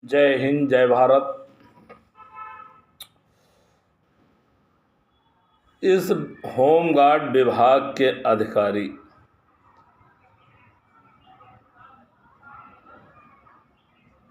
जय हिंद, जय भारत। इस होमगार्ड विभाग के अधिकारी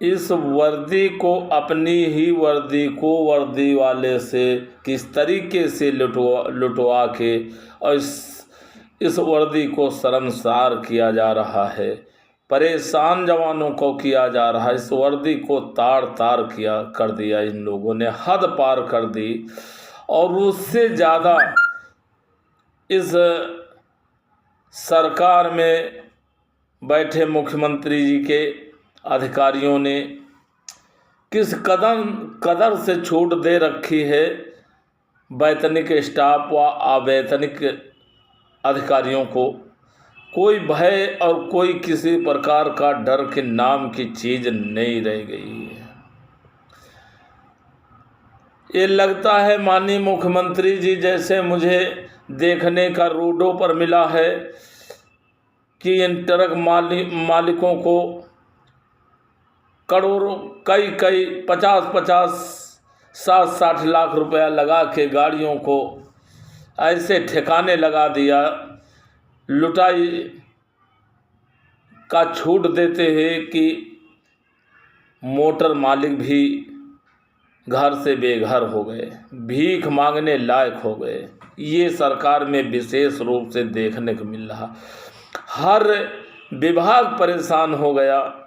इस वर्दी को, अपनी ही वर्दी को वर्दी वाले से किस तरीके से लुटवा के और इस वर्दी को शर्मसार किया जा रहा है, परेशान जवानों को किया जा रहा है। इस वर्दी को तार तार किया कर दिया, इन लोगों ने हद पार कर दी। और उससे ज़्यादा इस सरकार में बैठे मुख्यमंत्री जी के अधिकारियों ने किस कदर से छूट दे रखी है वैतनिक स्टाफ व अवैतनिक अधिकारियों को। कोई भय और कोई किसी प्रकार का डर के नाम की चीज़ नहीं रह गई है। ये लगता है माननीय मुख्यमंत्री जी जैसे मुझे देखने का रोडों पर मिला है कि इन ट्रक मालिकों को करोड़ों, कई 50-50, 60-60 लाख रुपया लगा के गाड़ियों को ऐसे ठिकाने लगा दिया, लुटाई का छूट देते हैं कि मोटर मालिक भी घर से बेघर हो गए, भीख मांगने लायक हो गए। ये सरकार में विशेष रूप से देखने को मिल रहा। हर विभाग परेशान हो गया।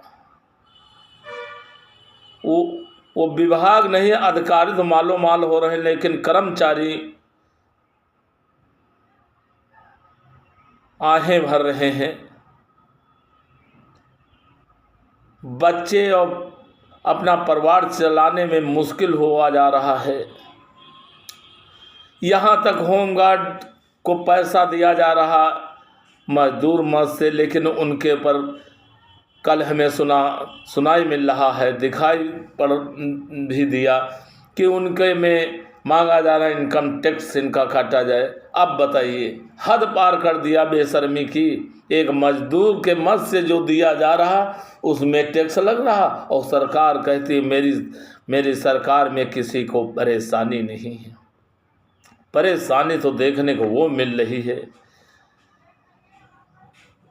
वो विभाग नहीं, अधिकारी तो मालो माल हो रहे हैं, लेकिन कर्मचारी आहें भर रहे हैं। बच्चे और अपना परिवार चलाने में मुश्किल हुआ जा रहा है। यहाँ तक होमगार्ड को पैसा दिया जा रहा मजदूर मद से, लेकिन उनके पर कल हमें सुनाई मिल रहा है, दिखाई पड़ भी दिया कि उनके में मांगा जा रहा है इनकम टैक्स इनका काटा जाए। अब बताइए, हद पार कर दिया बेशर्मी की। एक मजदूर के मद से जो दिया जा रहा उसमें टैक्स लग रहा, और सरकार कहती मेरी सरकार में किसी को परेशानी नहीं है। परेशानी तो देखने को वो मिल रही है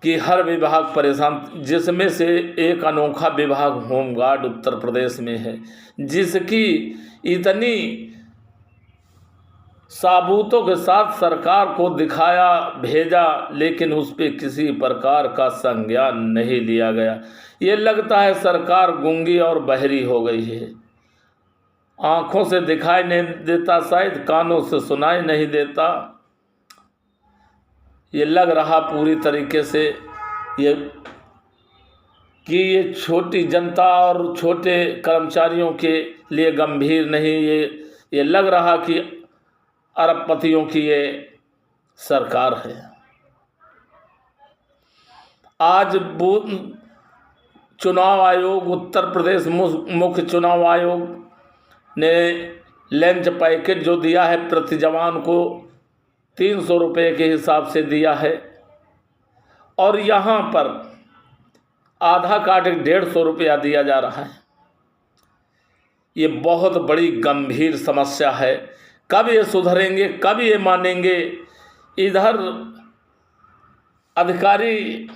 कि हर विभाग परेशान, जिसमें से एक अनोखा विभाग होमगार्ड उत्तर प्रदेश में है, जिसकी इतनी सबूतों के साथ सरकार को दिखाया भेजा, लेकिन उस पर किसी प्रकार का संज्ञान नहीं लिया गया। ये लगता है सरकार गूंगी और बहरी हो गई है। आँखों से दिखाई नहीं देता, शायद कानों से सुनाई नहीं देता। ये लग रहा पूरी तरीके से ये छोटी जनता और छोटे कर्मचारियों के लिए गंभीर नहीं, ये लग रहा कि अरबपतियों की ये सरकार है। आज चुनाव आयोग, उत्तर प्रदेश मुख्य चुनाव आयोग ने लंच पैकेट जो दिया है प्रति जवान को 300 रुपये के हिसाब से दिया है, और यहाँ पर आधा कार्ड 150 रुपया दिया जा रहा है। ये बहुत बड़ी गंभीर समस्या है। कब ये सुधरेंगे, कब ये मानेंगे? इधर अधिकारी,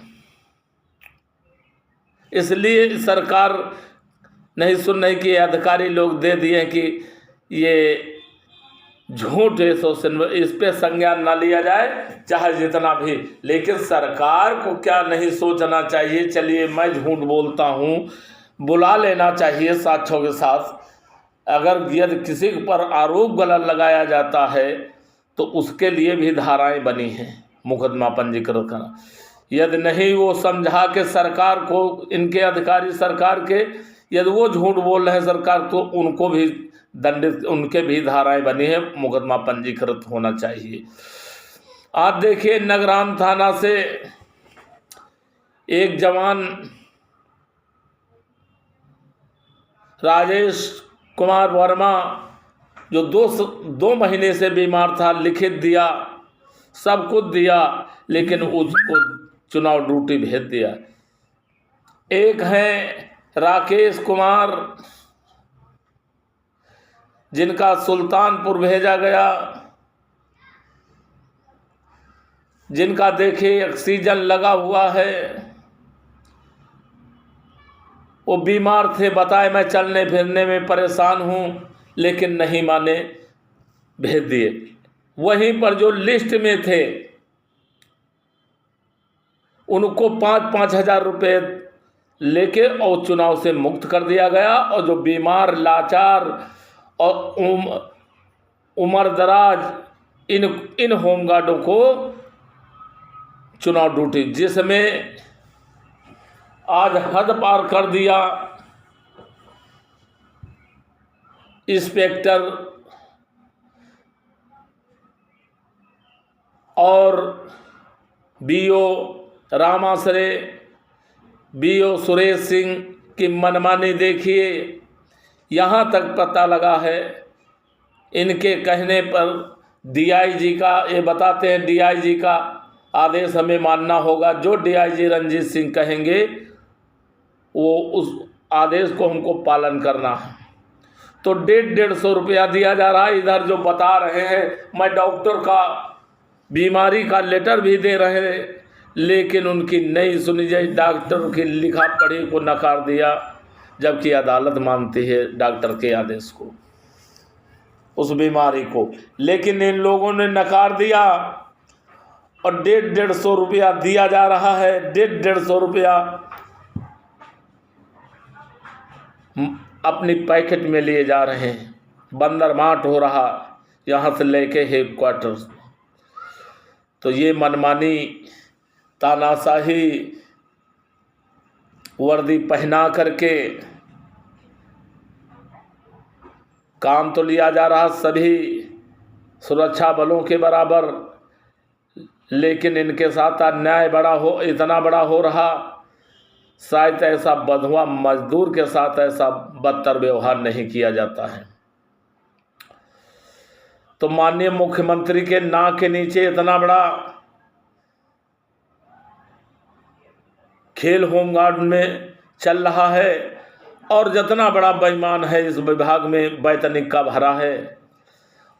इसलिए सरकार नहीं सुन रही कि अधिकारी लोग दे दिए कि ये झूठ है, इस पे संज्ञान ना लिया जाए चाहे जितना भी। लेकिन सरकार को क्या नहीं सोचना चाहिए? चलिए मैं झूठ बोलता हूँ, बुला लेना चाहिए साक्ष्यों के साथ। अगर यदि किसी पर आरोप गलत लगाया जाता है तो उसके लिए भी धाराएं बनी हैं, मुकदमा पंजीकृत करना। यदि नहीं वो समझा के सरकार को, इनके अधिकारी सरकार के, यदि वो झूठ बोल रहे हैं सरकार, तो उनको भी दंडित, उनके भी धाराएं बनी है, मुकदमा पंजीकृत होना चाहिए। आप देखिए, नगराम थाना से एक जवान राजेश कुमार वर्मा जो 2 महीने से बीमार था, लिखित दिया, सब कुछ दिया, लेकिन उसको चुनाव ड्यूटी भेज दिया। एक हैं राकेश कुमार, जिनका सुल्तानपुर भेजा गया, जिनका देखिए ऑक्सीजन लगा हुआ है, वो बीमार थे, बताए मैं चलने फिरने में परेशान हूँ, लेकिन नहीं माने, भेज दिए। वहीं पर जो लिस्ट में थे उनको 5-5 हज़ार रुपये लेके और चुनाव से मुक्त कर दिया गया, और जो बीमार, लाचार और उम्र दराज इन होमगार्डों को चुनाव ड्यूटी, जिसमें आज हद पार कर दिया इंस्पेक्टर और बीओ रामाश्रे, बीओ सुरेश सिंह की मनमानी देखिए। यहाँ तक पता लगा है, इनके कहने पर डीआईजी का, ये बताते हैं डीआईजी का आदेश हमें मानना होगा, जो डीआईजी रंजीत सिंह कहेंगे वो उस आदेश को हमको पालन करना है। तो 150 रुपया दिया जा रहा है। इधर जो बता रहे हैं, मैं डॉक्टर का बीमारी का लेटर भी दे रहे हैं, लेकिन उनकी नहीं सुनी जाए। डॉक्टर की लिखा पढ़ी को नकार दिया, जबकि अदालत मानती है डॉक्टर के आदेश को, उस बीमारी को, लेकिन इन लोगों ने नकार दिया और 150 रुपया दिया जा रहा है। 150 रुपया अपनी पैकेट में लिए जा रहे हैं। बंदर माट हो रहा यहाँ से लेके हेडक्वार्टर। तो ये मनमानी, तानाशाही, वर्दी पहना करके काम तो लिया जा रहा सभी सुरक्षा बलों के बराबर, लेकिन इनके साथ अन्याय इतना बड़ा हो रहा। शायद ऐसा बंधुआ मजदूर के साथ ऐसा बदतर व्यवहार नहीं किया जाता है। तो माननीय मुख्यमंत्री के नाक के नीचे इतना बड़ा खेल होमगार्ड में चल रहा है, और जितना बड़ा बेईमान है इस विभाग में वैतनिक का भरा है,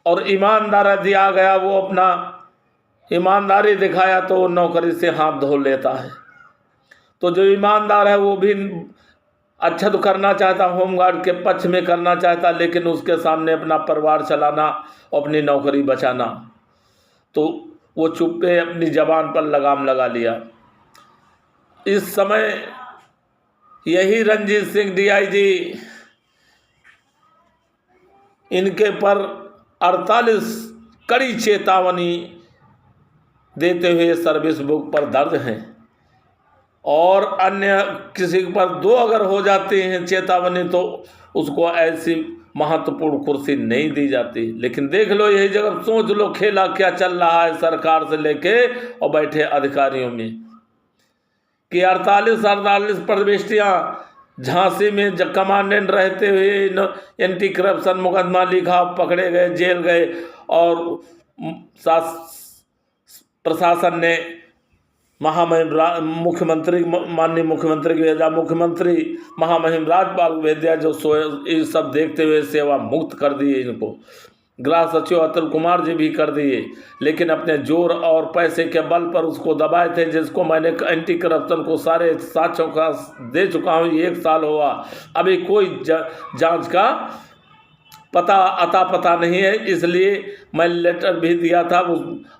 और ईमानदार दिया गया, वो अपना ईमानदारी दिखाया तो नौकरी से हाथ धो लेता है। तो जो ईमानदार है वो भी अच्छा तो करना चाहता, होमगार्ड के पक्ष में करना चाहता, लेकिन उसके सामने अपना परिवार चलाना, अपनी नौकरी बचाना, तो वो चुप्पे अपनी जबान पर लगाम लगा लिया। इस समय यही रंजीत सिंह डीआईजी, इनके पर 48 कड़ी चेतावनी देते हुए सर्विस बुक पर दर्ज हैं, और अन्य किसी पर 2 अगर हो जाती हैं चेतावनी तो उसको ऐसी महत्वपूर्ण कुर्सी नहीं दी जाती। लेकिन देख लो, यही जगह सोच लो खेला क्या चल रहा है सरकार से लेके और बैठे अधिकारियों में, कि 48 प्रविष्टियाँ झांसी में कमांडेंट रहते हुए एंटी करप्शन मुकदमा लिखा, पकड़े गए, जेल गए, और प्रशासन ने मुख्यमंत्री, माननीय मुख्यमंत्री को भेजा, मुख्यमंत्री महामहिम राज्यपाल को भेज दिया, जो ये सब देखते हुए सेवा मुक्त कर दिए इनको। गृह सचिव अतुल कुमार जी भी कर दिए, लेकिन अपने जोर और पैसे के बल पर उसको दबाए थे, जिसको मैंने एंटी करप्शन को सारे साक्ष्यों का दे चुका हूँ। 1 साल हुआ, अभी कोई जांच का पता नहीं है, इसलिए मैं लेटर भी दिया था,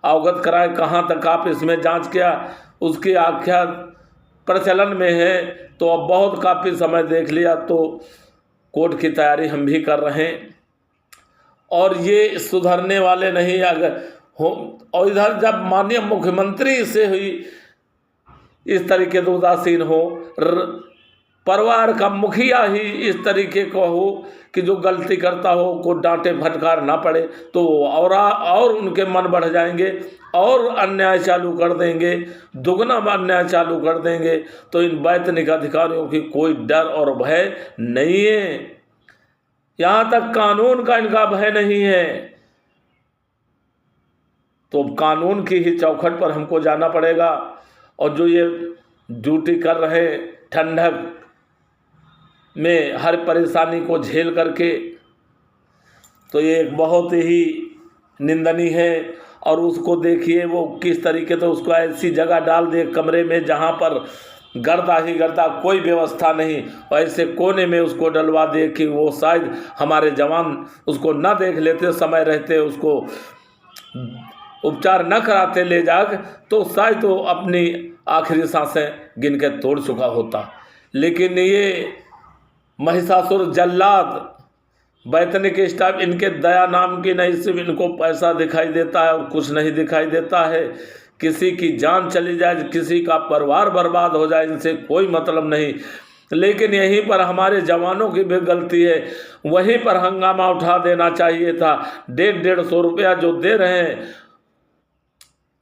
अवगत कराए कहाँ तक आप इसमें जांच किया, उसकी आख्या प्रचलन में है। तो अब बहुत काफ़ी समय देख लिया, तो कोर्ट की तैयारी हम भी कर रहे हैं, और ये सुधरने वाले नहीं अगर हो। और इधर जब माननीय मुख्यमंत्री से हुई इस तरीके से उदासीन हो, परिवार का मुखिया ही इस तरीके का हो कि जो गलती करता हो को डांटे फटकार ना पड़े, तो और उनके मन बढ़ जाएंगे और अन्याय चालू कर देंगे, दुगना अन्याय चालू कर देंगे। तो इन वैतनिक अधिकारियों की कोई डर और भय नहीं है, यहाँ तक कानून का इनका भय नहीं है। तो कानून की ही चौखट पर हमको जाना पड़ेगा, और जो ये ड्यूटी कर रहे ठंडक में हर परेशानी को झेल करके, तो ये एक बहुत ही निंदनीय है। और उसको देखिए वो किस तरीके से उसको ऐसी जगह डाल दे कमरे में जहाँ पर गर्दा ही गर्दा, कोई व्यवस्था नहीं, और ऐसे कोने में उसको डलवा दे कि वो शायद हमारे जवान उसको न देख लेते समय रहते, उसको उपचार न कराते ले जाकर, तो शायद तो अपनी आखिरी सांसें गिन के तोड़ चुका होता। लेकिन ये महिषासुर जल्लाद वैतनिक स्टाफ, इनके दया नाम की नहीं, सिर्फ इनको पैसा दिखाई देता है और कुछ नहीं दिखाई देता है। किसी की जान चली जाए, किसी का परिवार बर्बाद हो जाए, इनसे कोई मतलब नहीं। लेकिन यहीं पर हमारे जवानों की भी गलती है, वहीं पर हंगामा उठा देना चाहिए था। 150 रुपया जो दे रहे हैं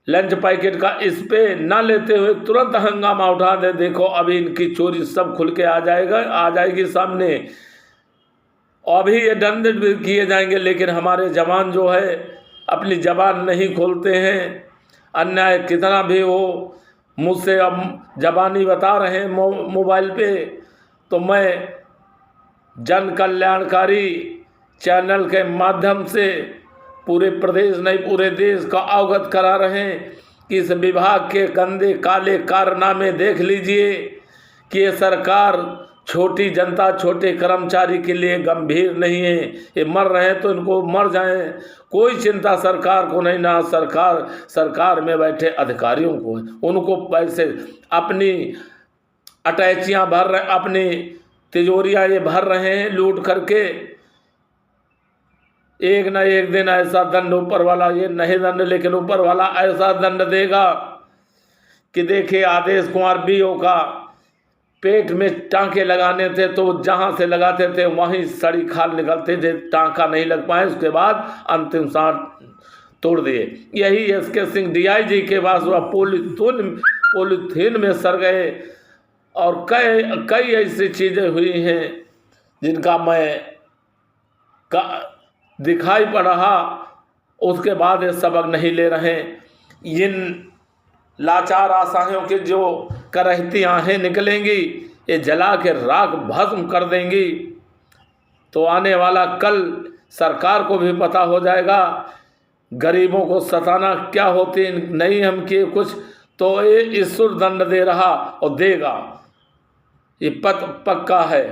लंच पैकेट का, इस पे ना लेते हुए तुरंत हंगामा उठा दे। देखो अभी इनकी चोरी सब खुल के आ जाएगी सामने, अभी ये दंड भी किए जाएंगे। लेकिन हमारे जवान जो है अपनी जबान नहीं खोलते हैं। अन्याय कितना भी हो, मुझसे अब जबानी बता रहे हैं मोबाइल पे, तो मैं जन कल्याणकारी चैनल के माध्यम से पूरे प्रदेश नहीं पूरे देश का अवगत करा रहे हैं कि इस विभाग के गंदे काले कारनामे देख लीजिए कि ये सरकार छोटी जनता छोटे कर्मचारी के लिए गंभीर नहीं है। ये मर रहे हैं तो इनको मर जाएं, कोई चिंता सरकार को नहीं, ना सरकार में बैठे अधिकारियों को है। उनको पैसे अपनी अटैचियाँ भर रहे, अपनी तिजोरियाँ ये भर रहे हैं लूट करके। एक न एक दिन ऐसा दंड ऊपर वाला, ये नहीं दंड लेकिन ऊपर वाला ऐसा दंड देगा कि देखिए आदेश कुमार बीओ का पेट में टांके लगाने थे, तो जहाँ से लगाते थे वहीं सड़ी खाल निकलते थे, टांका नहीं लग पाए, उसके बाद अंतिम सांस तोड़ दिए। यही एसके सिंह डीआईजी के पास हुआ, पॉलीथीन में सर गए। और कई ऐसी चीज़ें हुई हैं जिनका मैं दिखाई पड़ रहा, उसके बाद ये सबक नहीं ले रहे। इन लाचार आशाओं के जो करहती आहें निकलेंगी, ये जला के राख भस्म कर देंगी, तो आने वाला कल सरकार को भी पता हो जाएगा गरीबों को सताना क्या होती। नहीं हम किए कुछ तो ये ईश्वर दंड दे रहा और देगा, ये पक्का है।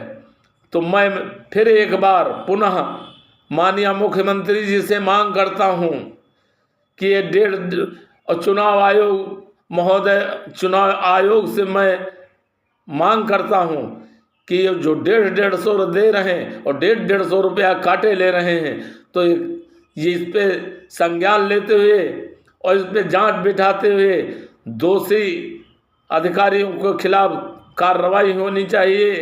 तो मैं फिर एक बार पुनः माननीय मुख्यमंत्री जी से मांग करता हूँ कि ये चुनाव आयोग महोदय, चुनाव आयोग से मैं मांग करता हूँ कि ये जो 150 दे रहे हैं और 150 रुपया काटे ले रहे हैं, तो ये इस पे संज्ञान लेते हुए और इस पे जांच बिठाते हुए दोषी अधिकारियों के खिलाफ कार्रवाई होनी चाहिए,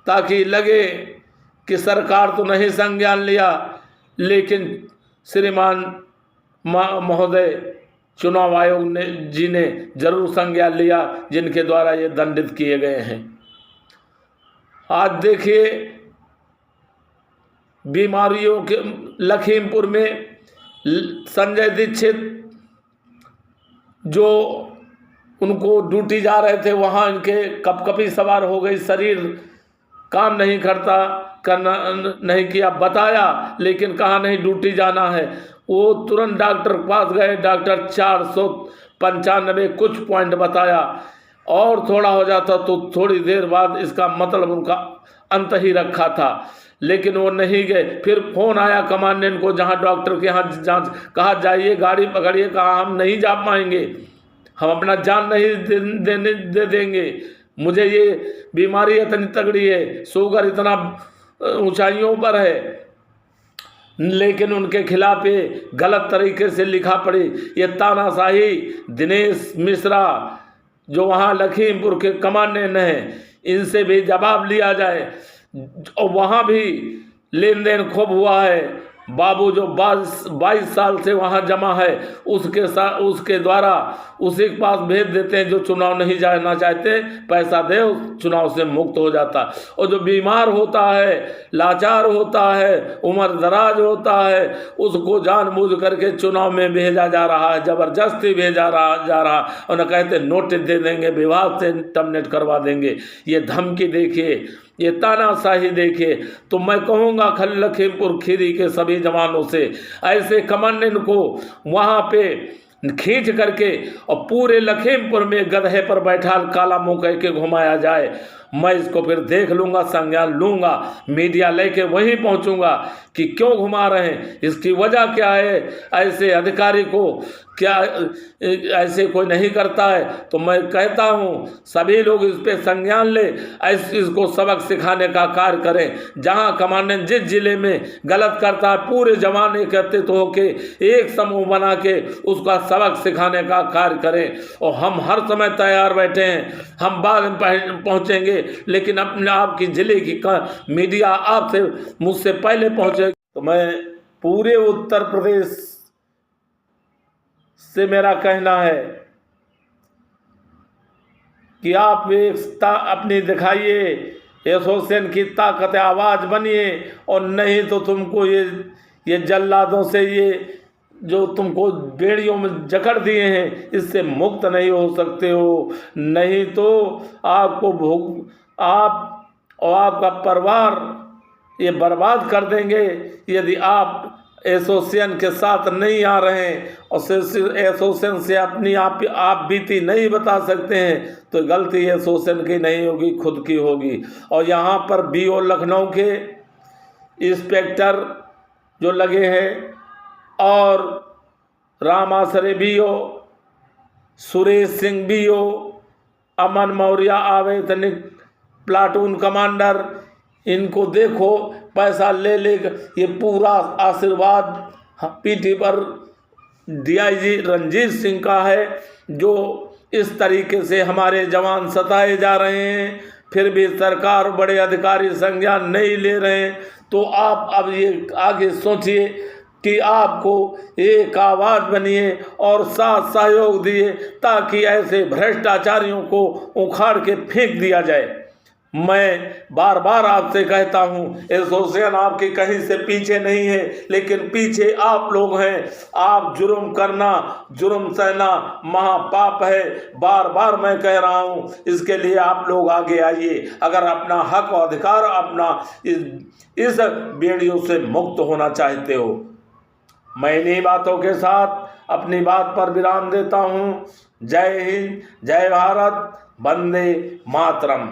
ताकि लगे कि सरकार तो नहीं संज्ञान लिया, लेकिन श्रीमान महोदय चुनाव आयोग ने जरूर संज्ञान लिया, जिनके द्वारा ये दंडित किए गए हैं। आज देखिए बीमारियों के लखीमपुर में संजय दीक्षित जो उनको ड्यूटी जा रहे थे, वहाँ इनके कपकपी सवार हो गई, शरीर काम नहीं करना नहीं किया, बताया लेकिन कहा नहीं ड्यूटी जाना है। वो तुरंत डॉक्टर के पास गए, डॉक्टर 495 कुछ पॉइंट बताया, और थोड़ा हो जाता तो थोड़ी देर बाद इसका मतलब उनका अंत ही रखा था, लेकिन वो नहीं गए। फिर फ़ोन आया कमांडेंट को, जहाँ डॉक्टर के यहाँ जांच, कहा जाइए गाड़ी पकड़िए, कहा हम नहीं जा पाएंगे, हम अपना जान नहीं दे देंगे, मुझे ये बीमारी इतनी तगड़ी है, शुगर इतना ऊंचाइयों पर है। लेकिन उनके खिलाफ ये गलत तरीके से लिखा पड़ी। ये तानाशाही दिनेश मिश्रा जो वहाँ लखीमपुर के कमांडेंट हैं, इनसे भी जवाब लिया जाए। और वहाँ भी लेन देन खूब हुआ है। बाबू जो 22 साल से वहाँ जमा है, उसके द्वारा उसी के पास भेज देते हैं जो चुनाव नहीं जाना चाहते, पैसा दे चुनाव से मुक्त हो जाता। और जो बीमार होता है, लाचार होता है, उम्र दराज होता है, उसको जानबूझ करके चुनाव में भेजा जा रहा है, ज़बरदस्ती भेजा जा रहा। और न कहते नोटिस दे देंगे, विभाग से टर्मिनेट करवा देंगे। ये धमकी देखिए, ये तानाशाही देखिए। तो मैं कहूँगा खाली लखीमपुर खीरी के सभी जवानों से, ऐसे कमांडेंट को वहाँ पे खींच करके और पूरे लखीमपुर में गधे पर बैठा काला मुंह कह के घुमाया जाए। मैं इसको फिर देख लूँगा, संज्ञान लूँगा, मीडिया लेके वहीं पहुँचूँगा कि क्यों घुमा रहे हैं, इसकी वजह क्या है। ऐसे अधिकारी को क्या ऐसे कोई नहीं करता है। तो मैं कहता हूँ सभी लोग इस पे संज्ञान ले, ऐसे इसको सबक सिखाने का कार्य करें। जहाँ कमांडेंट जिस जिले में गलत करता है, पूरे जवान एकत्रित होके एक समूह बना के उसका सबक सिखाने का कार्य करें। और हम हर समय तैयार बैठे हैं, हम बाद में पहुँचेंगे, लेकिन अपने आपकी जिले की मीडिया आपसे मुझसे पहले पहुँचे। तो मैं पूरे उत्तर प्रदेश से मेरा कहना है कि आप एकता अपनी दिखाइए, एसोसिएशन की ताकत आवाज़ बनिए, और नहीं तो तुमको ये जल्लादों से, ये जो तुमको बेड़ियों में जकड़ दिए हैं, इससे मुक्त नहीं हो सकते हो। नहीं तो आपको आप और आपका परिवार ये बर्बाद कर देंगे यदि आप एसोसिएशन के साथ नहीं आ रहे हैं और एसोसिएशन से अपनी आप बीती नहीं बता सकते हैं, तो गलती एसोसिएशन की नहीं होगी, खुद की होगी। और यहाँ पर बीओ लखनऊ के इंस्पेक्टर जो लगे हैं, और रामासरे बीओ, सुरेश सिंह बीओ, अमन मौर्य आवेदनिक प्लाटून कमांडर, इनको देखो पैसा ले ये पूरा आशीर्वाद पीठी पर डीआईजी रंजीत सिंह का है, जो इस तरीके से हमारे जवान सताए जा रहे हैं, फिर भी सरकार बड़े अधिकारी संज्ञान नहीं ले रहे हैं। तो आप अब ये आगे सोचिए कि आपको एक आवाज़ बनिए और साथ सहयोग दिए, ताकि ऐसे भ्रष्टाचारियों को उखाड़ के फेंक दिया जाए। मैं बार बार आपसे कहता हूँ, एसोसिएशन आपके कहीं से पीछे नहीं है, लेकिन पीछे आप लोग हैं। आप जुर्म करना, जुर्म सहना महापाप है। बार बार मैं कह रहा हूँ, इसके लिए आप लोग आगे आइए। अगर अपना हक और अधिकार, अपना इस बेड़ियों से मुक्त होना चाहते हो। मैं इन्हीं बातों के साथ अपनी बात पर विराम देता हूँ। जय हिंद, जय भारत, वंदे मातरम।